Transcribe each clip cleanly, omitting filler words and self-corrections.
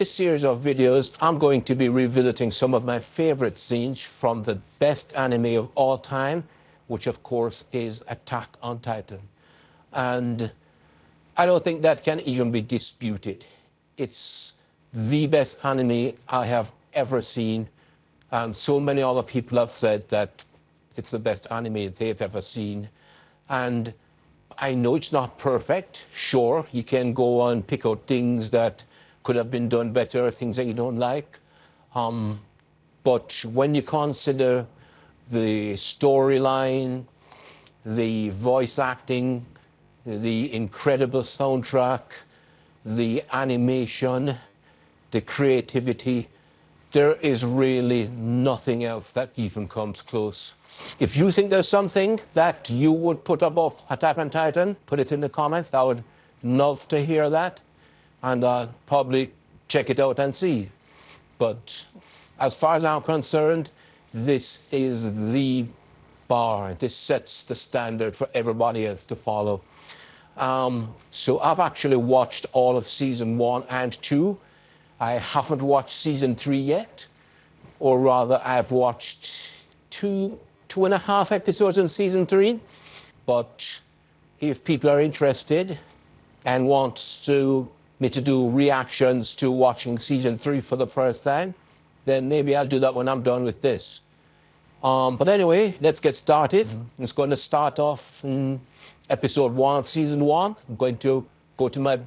this series of videos, I'm going to be revisiting some of my favorite scenes from the best anime of all time, which of course is Attack on Titan. And I don't think that can even be disputed. It's the best anime I have ever seen, and so many other people have said that it's the best anime they've ever seen. And I know it's not perfect. Sure, you can go and pick out things that could have been done better, things that you don't like. But when you consider the storyline, the voice acting, the incredible soundtrack, the animation, the creativity, there is really nothing else that even comes close. If you think there's something that you would put above Attack on Titan, put it in the comments. I would love to hear that. And I'll probably check it out and see. But as far as I'm concerned, this is the bar. This sets the standard for everybody else to follow. So I've actually watched all of season 1 and 2. I haven't watched season 3 yet, or rather I've watched two and a half episodes in season 3. But if people are interested and want me to do reactions to watching season 3 for the first time, then maybe I'll do that when I'm done with this. But anyway, let's get started. It's going to start off in episode 1 of season 1. I'm going to go to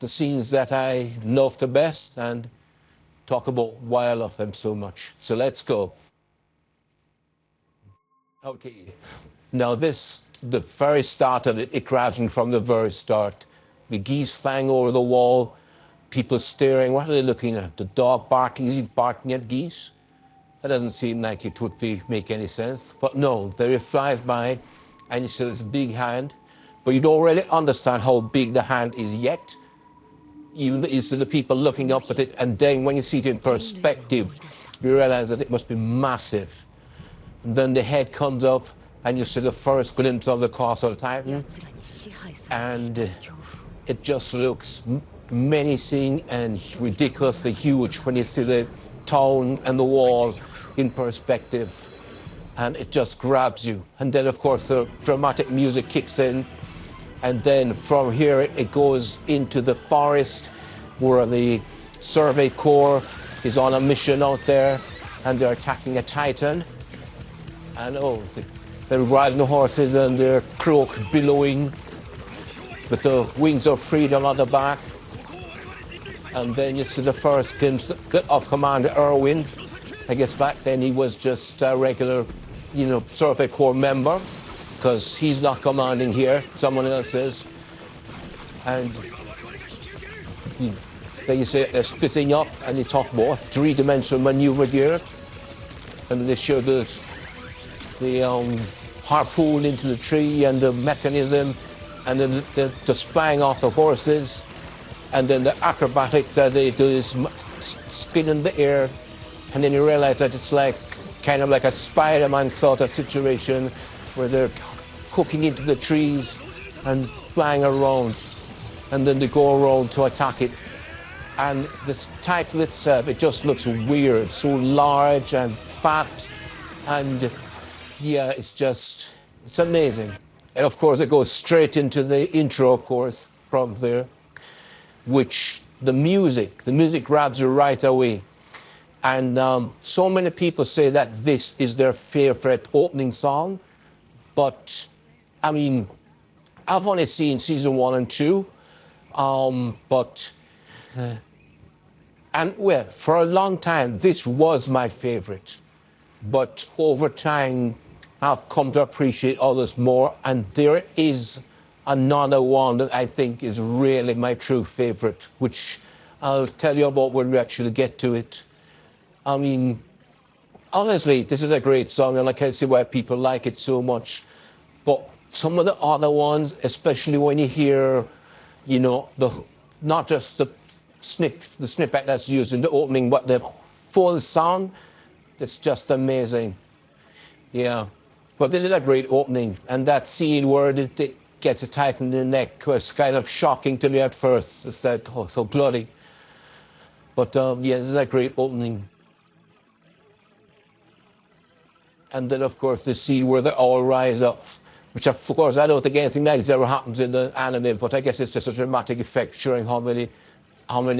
the scenes that I love the best and talk about why I love them so much. So let's go. Okay. Now the very start of it grabs me from the very start. The geese flying over the wall, people staring. What are they looking at? The dog barking. Is he barking at geese? That doesn't seem like it would make any sense. But no, there it flies by, and you see this big hand. But you don't really understand how big the hand is yet. You see the people looking up at it, and then when you see it in perspective, you realize that it must be massive. And then the head comes up, and you see the first glimpse of the Castle Titan. And it just looks menacing and ridiculously huge when you see the town and the wall in perspective. And it just grabs you. And then, of course, the dramatic music kicks in. And then from here, it goes into the forest where the Survey Corps is on a mission out there, and they're attacking a Titan. And they're riding the horses and their cloak billowing with the wings of freedom on the back. And then you see the first glimpse of Commander Erwin. I guess back then he was just a regular, Survey Corps member, because he's not commanding here, someone else is. And then you see they're splitting up, and they talk about three-dimensional maneuver gear. And they show the harpoon into the tree and the mechanism, and then they're just flying off the horses. And then the acrobatics as they do this spin in the air. And then you realize that it's kind of like a Spider-Man sort of situation where they're hooking into the trees and flying around. And then they go around to attack it. And the title itself, it just looks weird, so large and fat. And yeah, it's amazing. And of course, it goes straight into the intro, of course, from there, which the music grabs you right away. And so many people say that this is their favorite opening song. But, I mean, I've only seen season 1 and 2. For a long time, this was my favorite. But over time, I've come to appreciate others more. And there is another one that I think is really my true favorite, which I'll tell you about when we actually get to it. I mean, honestly, this is a great song, and I can see why people like it so much. But some of the other ones, especially when you hear, not just the snippet that's used in the opening, but the full song, it's just amazing. Yeah. But this is a great opening, and that scene where it gets a titan in the neck was kind of shocking to me at first. It's like, oh, so bloody. But yeah, this is a great opening. And then, of course, the scene where they all rise up, which, of course, I don't think anything like this ever happens in the anime, but I guess it's just a dramatic effect showing how many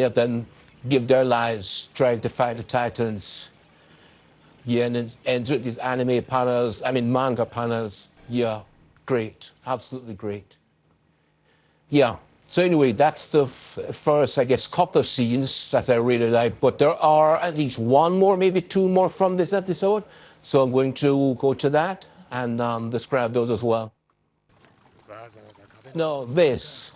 of them give their lives trying to fight the Titans. Yeah, and it ends with these anime panels, I mean, manga panels. Yeah, great, absolutely great. Yeah. So anyway, that's the first, I guess, couple of scenes that I really like. But there are at least one more, maybe two more from this episode. So I'm going to go to that and describe those as well. No, this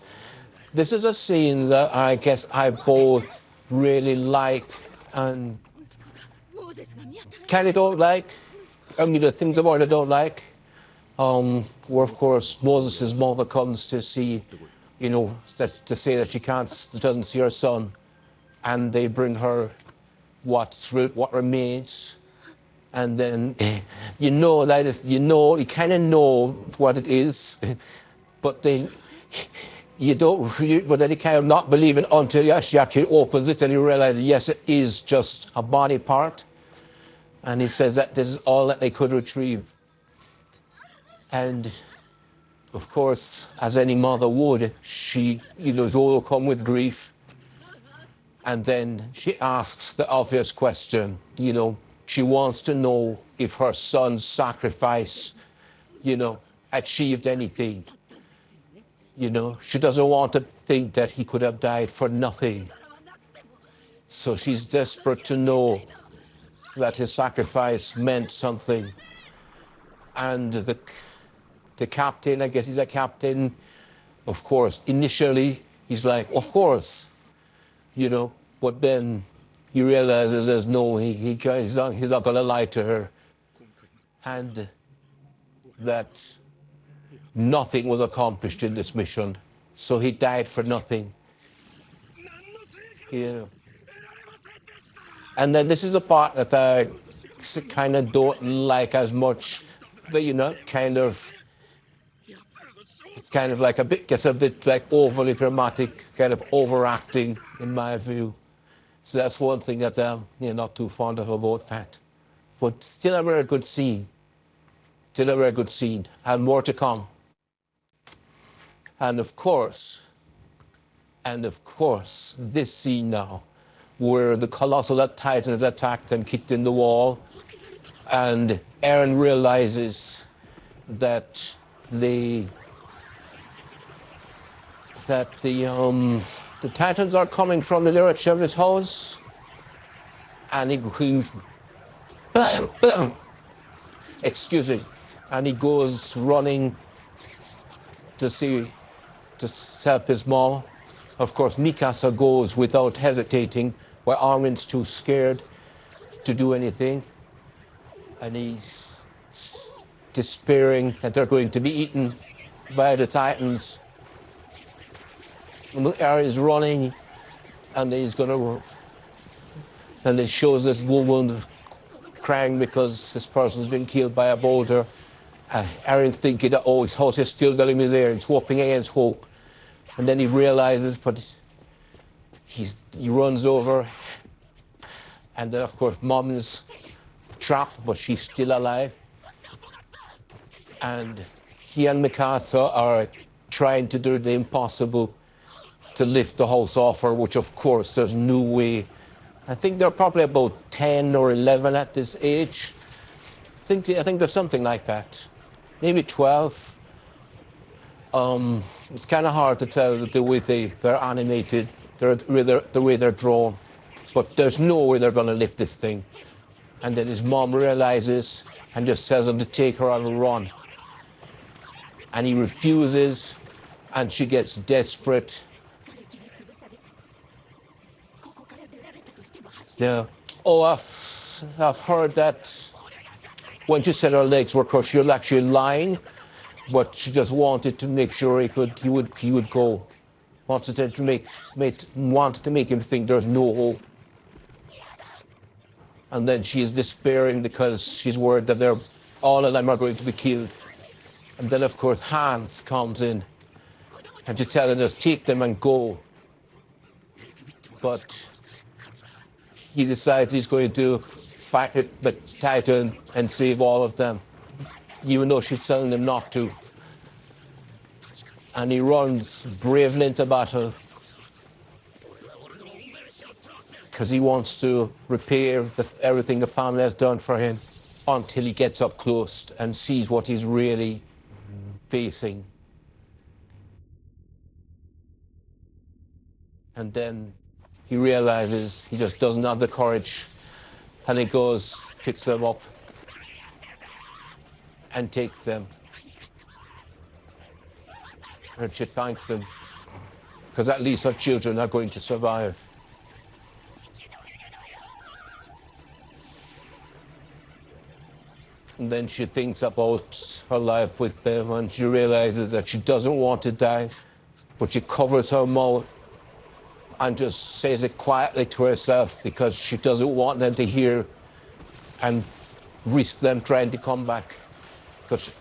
is a scene that I guess I both really like and kind of don't like. I mean, the things about it I don't like. Where of course Moses' mother comes to see, to say that she doesn't see her son, and they bring her what remains, and then you kind of know what it is, but then you don't really, but then you kind of not believe it until she actually opens it and you realize yes, it is just a body part, and he says that this is all that they could retrieve. And of course, as any mother would, she, is overcome with grief. And then she asks the obvious question, she wants to know if her son's sacrifice, achieved anything. She doesn't want to think that he could have died for nothing. So she's desperate to know that his sacrifice meant something. And the captain, I guess he's a captain, of course, initially he's like, of course, but then he realizes there's no, he's not going to lie to her. And that nothing was accomplished in this mission. So he died for nothing. Yeah. And then this is a part that I kind of don't like as much, kind of, it's kind of like gets a bit like overly dramatic, kind of overacting in my view. So that's one thing that I'm not too fond of about that. But still a very good scene. Still a very good scene. And more to come. And of course, this scene now, where the colossal titans attacked and kicked in the wall, and Eren realizes that the Titans are coming from the direction of his house, and he's excuse me, and he goes running to help his mom. Of course, Mikasa goes without hesitating, while Armin's too scared to do anything, and he's despairing that they're going to be eaten by the Titans. Eren is running, and and it shows this woman crying because this person's been killed by a boulder. Eren thinking that, his house is still going to be there. It's hoping against hope. And then he realizes, but he runs over. And then, of course, Mom is trapped, but she's still alive. And he and Mikasa are trying to do the impossible to lift the house off her, which, of course, there's no way. I think they're probably about 10 or 11 at this age. I think there's something like that. Maybe 12. It's kind of hard to tell the way they're animated, the way they're drawn. But there's no way they're going to lift this thing. And then his mom realizes and just tells him to take her on a run. And he refuses, and she gets desperate. Yeah. I've heard that when she said her legs were crushed, she was actually lying, but she just wanted to make sure he would go. Wanted to make him think there's no hope. And then she's despairing because she's worried that all of them are going to be killed. And then, of course, Hans comes in and she's telling us, take them and go. But he decides he's going to fight it, the Titan and save all of them, even though she's telling him not to. And he runs bravely into battle because he wants to repair everything the family has done for him, until he gets up close and sees what he's really facing. And then he realizes he just doesn't have the courage, and he goes, picks them up and takes them. And she thanks them, because at least her children are going to survive. And then she thinks about her life with them, and she realizes that she doesn't want to die, but she covers her mouth and just says it quietly to herself, because she doesn't want them to hear and risk them trying to come back. Because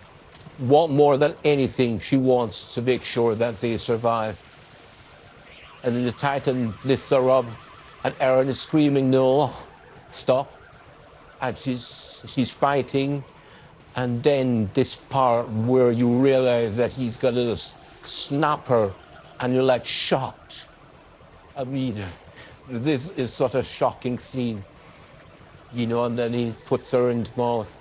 more than anything, she wants to make sure that they survive. And then the Titan lifts her up, and Eren is screaming, "No, stop." And she's fighting. And then this part where you realize that he's going to snap her, and you're like shocked. I mean, this is such a shocking scene, you know. And then he puts her in his mouth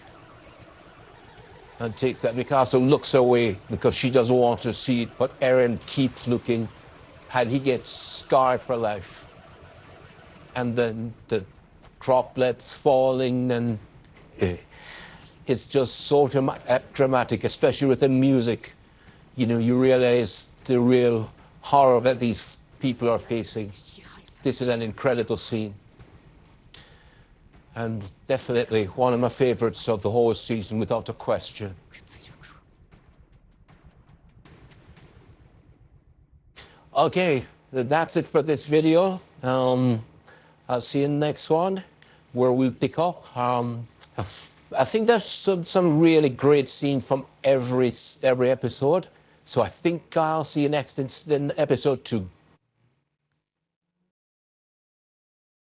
and takes that. Mikasa looks away because she doesn't want to see it, but Eren keeps looking, and he gets scarred for life. And then the droplets falling, and it's just so dramatic, especially with the music. You know, you realize the real horror that these people are facing. This is an incredible scene, and definitely one of my favorites of the whole season, without a question. Okay, that's it for this video. I'll see you in the next one, where we'll pick up. I think there's some really great scenes from every episode. So I think I'll see you next in episode 2.